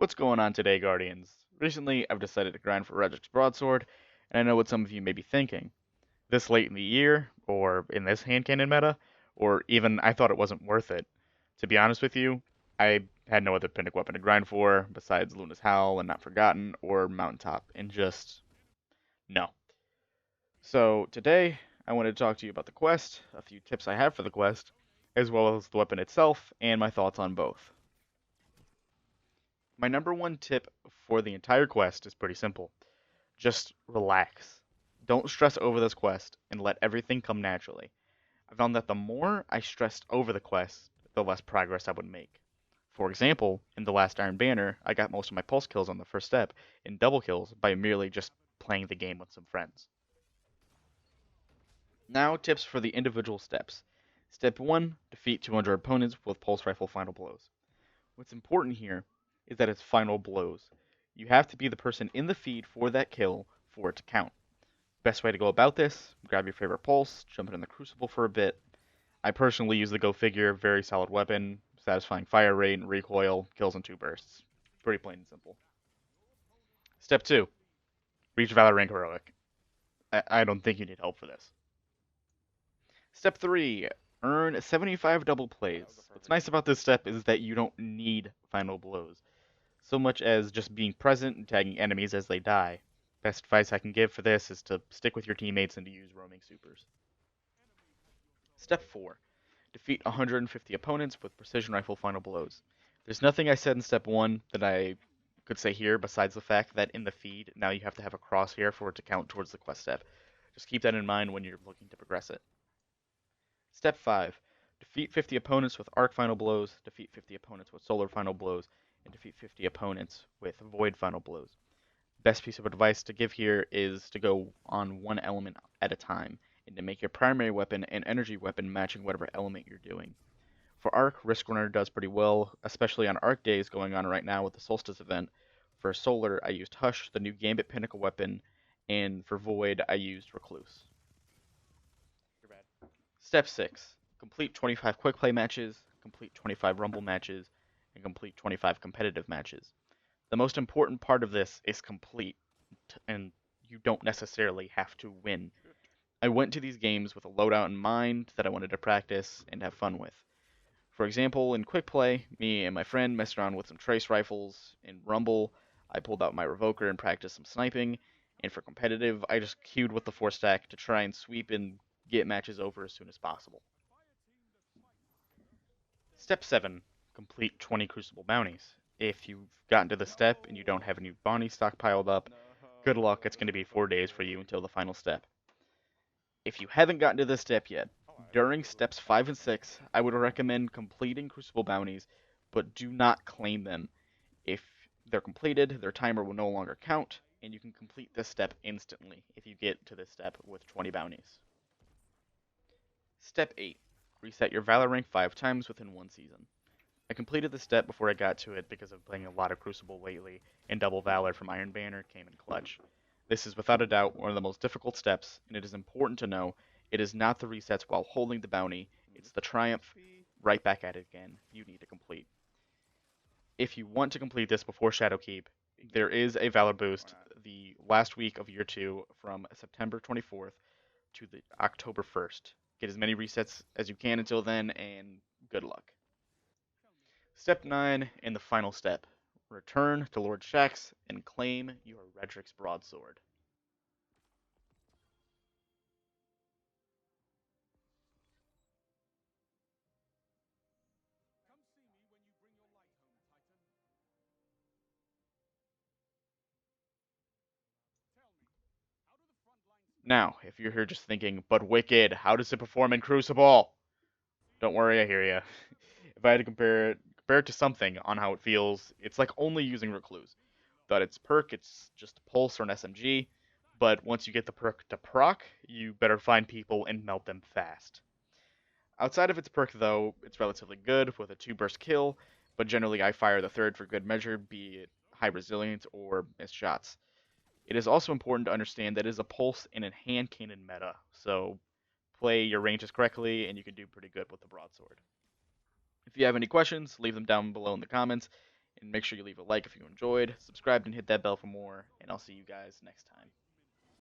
What's going on today, Guardians? Recently, I've decided to grind for Redrix Broadsword, and I know what some of you may be thinking. This late in the year, or in this hand cannon meta, or even I thought it wasn't worth it. To be honest with you, I had no other Pinnacle weapon to grind for besides Luna's Howl and Not Forgotten or Mountaintop, and just no. So today, I wanted to talk to you about the quest, a few tips I have for the quest, as well as the weapon itself, and my thoughts on both. My number one tip for the entire quest is pretty simple. Just relax. Don't stress over this quest and let everything come naturally. I found that the more I stressed over the quest, the less progress I would make. For example, in the last Iron Banner, I got most of my pulse kills on the first step and double kills by merely just playing the game with some friends. Now, tips for the individual steps. Step 1, defeat 200 opponents with pulse rifle final blows. What's important here is that it's final blows. You have to be the person in the feed for that kill for it to count. Best way to go about this, grab your favorite pulse, jump in the Crucible for a bit. I personally use the Go Figure, very solid weapon, satisfying fire rate and recoil, kills in 2 bursts. Pretty plain and simple. Step 2, reach Valor Rank Heroic. I don't think you need help for this. Step 3, earn 75 double plays. What's nice about this step is that you don't need final blows, so much as just being present and tagging enemies as they die. Best advice I can give for this is to stick with your teammates and to use roaming supers. Step 4. Defeat 150 opponents with precision rifle final blows. There's nothing I said in step 1 that I could say here besides the fact that in the feed, now you have to have a crosshair for it to count towards the quest step. Just keep that in mind when you're looking to progress it. Step 5. Defeat 50 opponents with arc final blows, defeat 50 opponents with solar final blows, and defeat 50 opponents with void final blows. Best piece of advice to give here is to go on one element at a time, and to make your primary weapon and energy weapon matching whatever element you're doing. For Arc, Risk Runner does pretty well, especially on Arc days going on right now with the Solstice event. For Solar, I used Hush, the new Gambit Pinnacle weapon, and for Void, I used Recluse. Step 6. Complete 25 quick play matches, complete 25 rumble matches, and complete 25 competitive matches. The most important part of this is complete, and you don't necessarily have to win. I went to these games with a loadout in mind that I wanted to practice and have fun with. For example, in quick play, me and my friend messed around with some trace rifles. In Rumble, I pulled out my revoker and practiced some sniping. And for competitive, I just queued with the 4-stack to try and sweep and get matches over as soon as possible. Step 7. Complete 20 Crucible bounties. If you've gotten to this step and you don't have any bounties stockpiled up, good luck, it's going to be 4 days for you until the final step. If you haven't gotten to this step yet, during steps 5 and 6, I would recommend completing Crucible bounties, but do not claim them. If they're completed, their timer will no longer count, and you can complete this step instantly if you get to this step with 20 bounties. Step 8. Reset your Valor rank 5 times within 1 season. I completed this step before I got to it because of playing a lot of Crucible lately, and Double Valor from Iron Banner came in clutch. This is without a doubt one of the most difficult steps, and it is important to know it is not the resets while holding the bounty, it's the triumph, right back at it again, you need to complete. If you want to complete this before Shadowkeep, there is a Valor boost the last week of year 2 from September 24th to the October 1st. Get as many resets as you can until then, and good luck. Step 9 and the final step. Return to Lord Shaxx and claim your Redrix Broadsword. Now, if you're here just thinking, but Wicked, how does it perform in Crucible? Don't worry, I hear ya. If I had to compare it to something on how it feels, it's like only using Recluse. Without its perk, it's just a pulse or an SMG, but once you get the perk to proc, you better find people and melt them fast. Outside of its perk though, it's relatively good with a 2-burst kill, but generally I fire the 3rd for good measure, be it high resilience or missed shots. It is also important to understand that it is a pulse in a hand cannon meta, so play your ranges correctly and you can do pretty good with the broadsword. If you have any questions, leave them down below in the comments, And make sure you leave a like if you enjoyed, subscribe and hit that bell for more, and I'll see you guys next time.